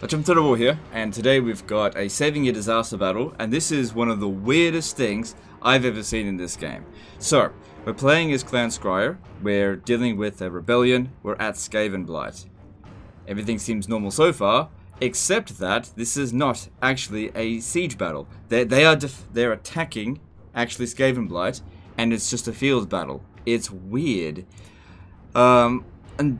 Terrible here, and today we've got a saving a disaster battle, and this is one of the weirdest things I've ever seen in this game. So, we're playing as Clan Scryer, we're dealing with a rebellion, we're at Skavenblight. Everything seems normal so far, except that this is not actually a siege battle. They're attacking, actually, Skavenblight, and it's just a field battle. It's weird. And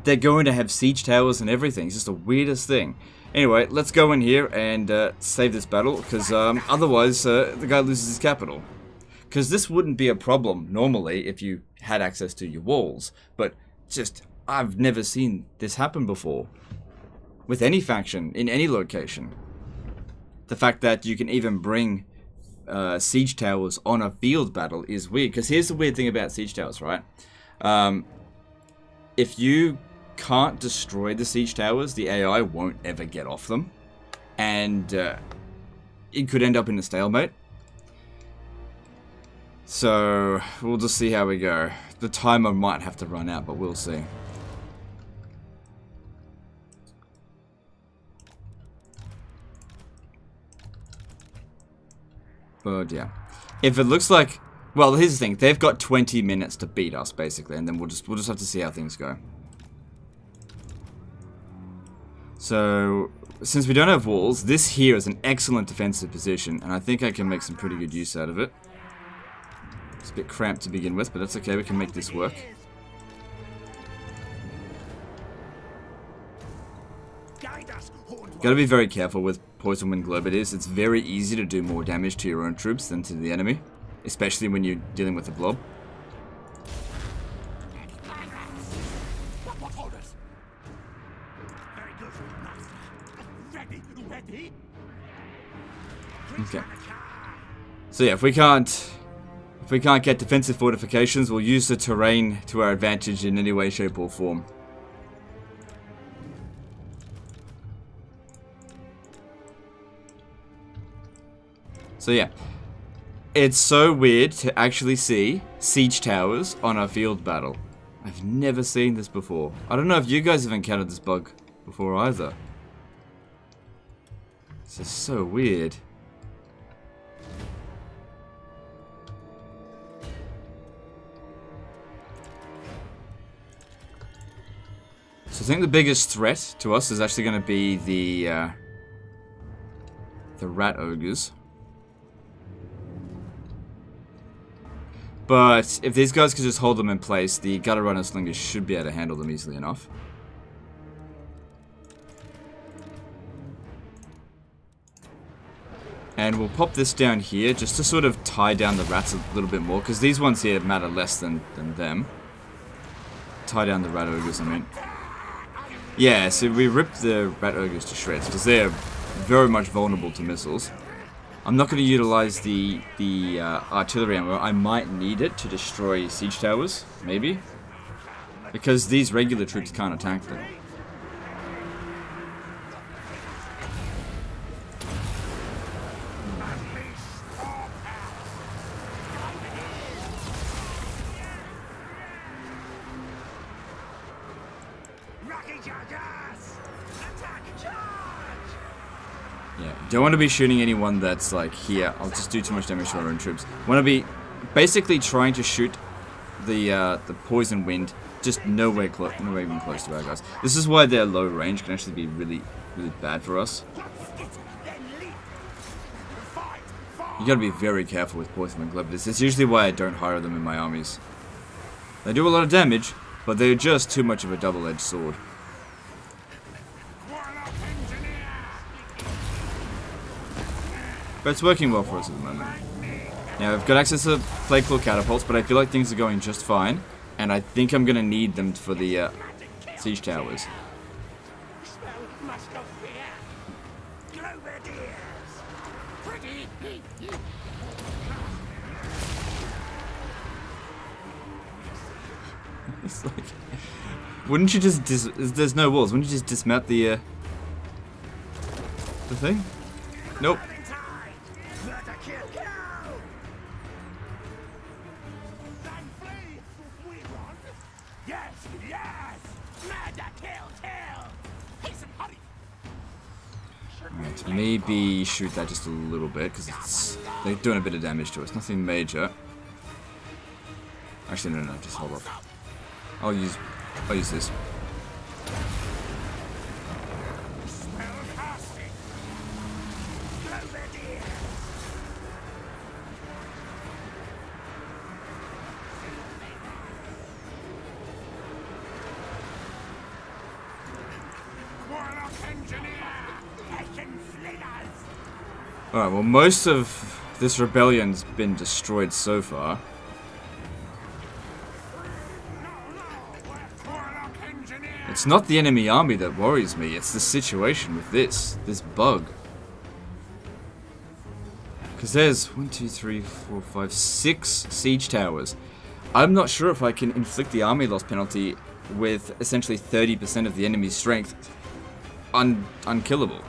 they're going to have siege towers and everything, it's just the weirdest thing. Anyway, let's go in here and save this battle, because otherwise the guy loses his capital. Because this wouldn't be a problem normally if you had access to your walls, but just, I've never seen this happen before. With any faction, in any location. The fact that you can even bring siege towers on a field battle is weird, because here's the weird thing about siege towers, right? If you can't destroy the siege towers, the AI won't ever get off them, and it could end up in a stalemate. So we'll just see how we go. The timer might have to run out, but we'll see. But yeah, if it looks like, well, here's the thing: they've got 20 minutes to beat us, basically, and then we'll just have to see how things go. So, since we don't have walls, this here is an excellent defensive position, and I think I can make some pretty good use out of it. It's a bit cramped to begin with, but that's okay, we can make this work. Gotta be very careful with Poison Wind Globadiers. It's very easy to do more damage to your own troops than to the enemy, especially when you're dealing with a blob. Okay. So yeah, if we can't get defensive fortifications, we'll use the terrain to our advantage in any way, shape, or form. So yeah, it's so weird to actually see siege towers on a field battle. I've never seen this before. I don't know if you guys have encountered this bug before either. This is so weird. So I think the biggest threat to us is actually going to be the rat ogres. But if these guys could just hold them in place, the gutter runner slingers should be able to handle them easily enough. And we'll pop this down here just to sort of tie down the rats a little bit more, because these ones here matter less than them. Tie down the rat ogres, I mean. Yeah, so we ripped the rat ogres to shreds, because they're very much vulnerable to missiles. I'm not going to utilize the artillery ammo. I might need it to destroy siege towers, maybe. Because these regular troops can't attack them. Yeah, don't want to be shooting anyone that's like here. I'll just do too much damage to our own troops. Want to be basically trying to shoot the poison wind just nowhere even close to our guys. This is why their low range can actually be really bad for us. You gotta be very careful with poison wind globadiers. It's usually why I don't hire them in my armies. They do a lot of damage, but they're just too much of a double-edged sword. But it's working well for us at the moment. Now, I've got access to Plague Claw catapults, but I feel like things are going just fine. And I think I'm going to need them for the siege towers. It's like, wouldn't you just there's no walls, wouldn't you just dismount the thing? Nope. Right, maybe shoot that just a little bit, because they're doing a bit of damage to us. Nothing major. Actually, no, just hold off. I'll use this. Alright, well, most of this rebellion's been destroyed so far. It's not the enemy army that worries me, it's the situation with this bug. Because there's 1, 2, 3, 4, 5, 6 siege towers. I'm not sure if I can inflict the army loss penalty with essentially 30% of the enemy's strength unkillable.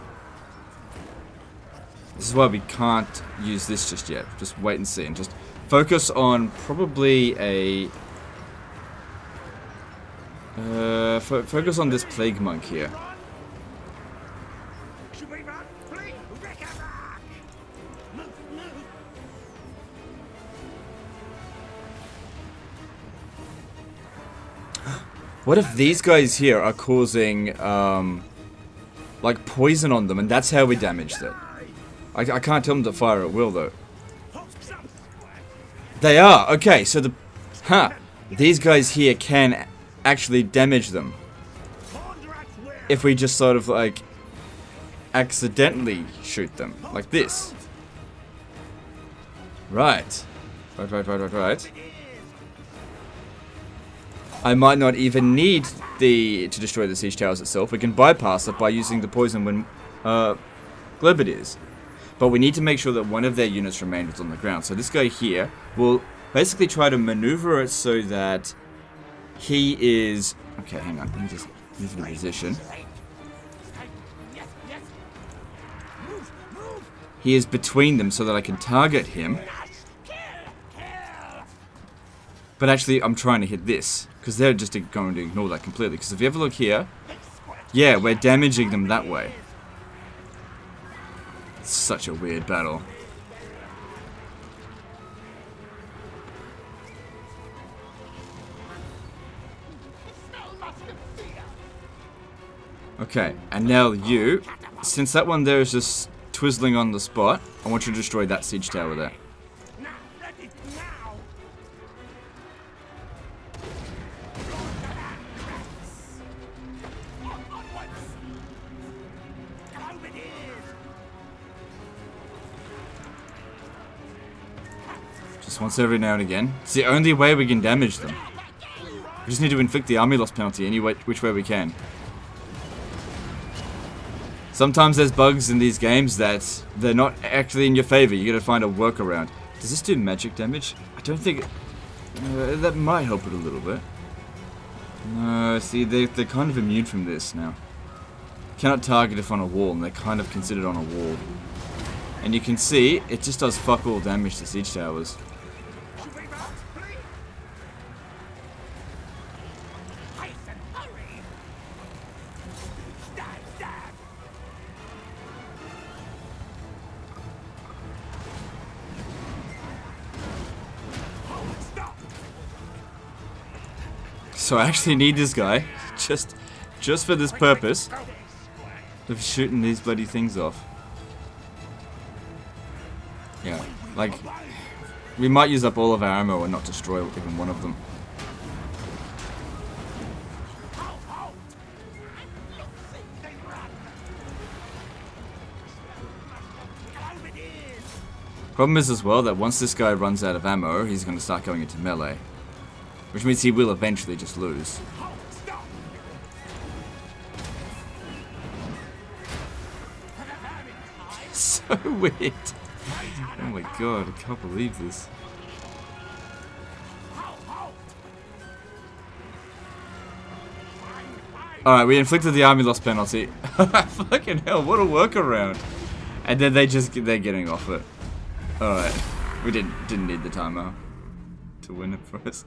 This is why we can't use this just yet. Just wait and see, and just focus on probably a... focus on this plague monk here. What if these guys here are causing, like poison on them, and that's how we damaged it? I can't tell them to fire at will, though. They are! Okay, so these guys here can actually damage them. If we just sort of, like, accidentally shoot them. Like this. Right. Right. I might not even need to destroy the siege towers itself. We can bypass it by using the poison when Globit is. But we need to make sure that one of their units remains on the ground. So this guy here will basically try to maneuver it so that he is... Okay, hang on. Let me just move the position. He is between them so that I can target him. But actually, I'm trying to hit this. Because they're just going to ignore that completely. Because if you ever look here... Yeah, we're damaging them that way. It's such a weird battle. Okay, and now you, since that one there is just twizzling on the spot, I want you to destroy that siege tower there. Just once every now and again. It's the only way we can damage them. We just need to inflict the army loss penalty any way, which way we can. Sometimes there's bugs in these games that they're not actually in your favor. You gotta find a workaround. Does this do magic damage? I don't think... that might help it a little bit. No, see, they're kind of immune from this now. Cannot target if on a wall, and they're kind of considered on a wall. And you can see, it just does fuck all damage to siege towers. So I actually need this guy, just for this purpose of shooting these bloody things off. Yeah, like, we might use up all of our ammo and not destroy even one of them. Problem is as well that once this guy runs out of ammo, he's going to start going into melee. Which means he will eventually just lose. So weird. Oh my god, I can't believe this. Alright, we inflicted the army loss penalty. Fucking hell, what a workaround. And then they're getting off it. Alright. We didn't need the timer to win it for us.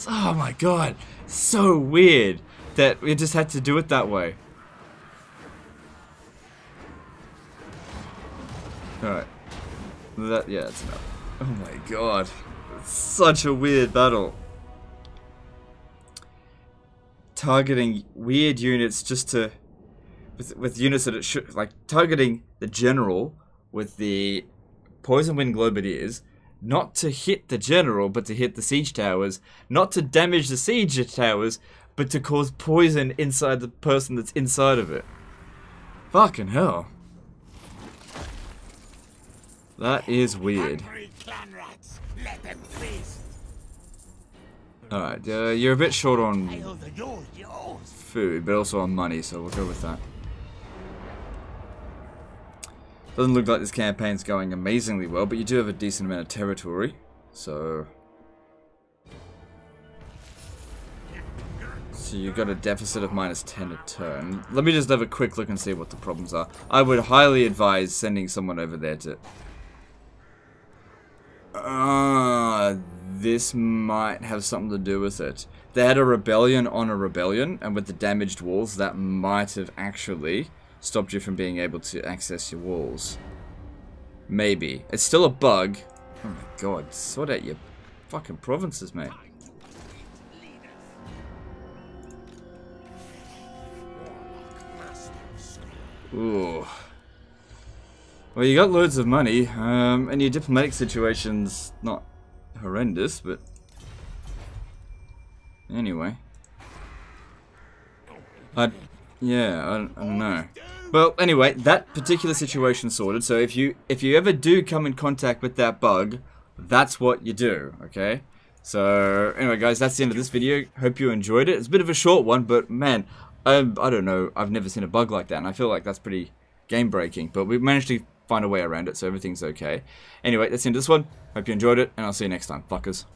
Oh my god, so weird that we just had to do it that way. Alright. Yeah, that's enough. Oh my god. It's such a weird battle. Targeting weird units just to... With units that it should... Like, targeting the general with the Poison Wind Globadiers, not to hit the general, but to hit the siege towers. Not to damage the siege towers, but to cause poison inside the person that's inside of it. Fucking hell. That is weird. Alright, you're a bit short on food, but also on money, so we'll go with that. Doesn't look like this campaign's going amazingly well, but you do have a decent amount of territory, so... So you've got a deficit of -10 a turn. Let me just have a quick look and see what the problems are. I would highly advise sending someone over there to... This might have something to do with it. They had a rebellion on a rebellion, and with the damaged walls, that might have actually stopped you from being able to access your walls. Maybe. It's still a bug. Oh my god, sort out your fucking provinces, mate. Ooh. Well, you got loads of money, and your diplomatic situation's not horrendous, but anyway. I don't know. Well, anyway, that particular situation sorted. So if you ever do come in contact with that bug, that's what you do, okay? So anyway, guys, that's the end of this video. Hope you enjoyed it. It's a bit of a short one, but man, I don't know. I've never seen a bug like that, and I feel like that's pretty game-breaking. But we managed to find a way around it, so everything's okay. Anyway, that's the end of this one. Hope you enjoyed it, and I'll see you next time, fuckers.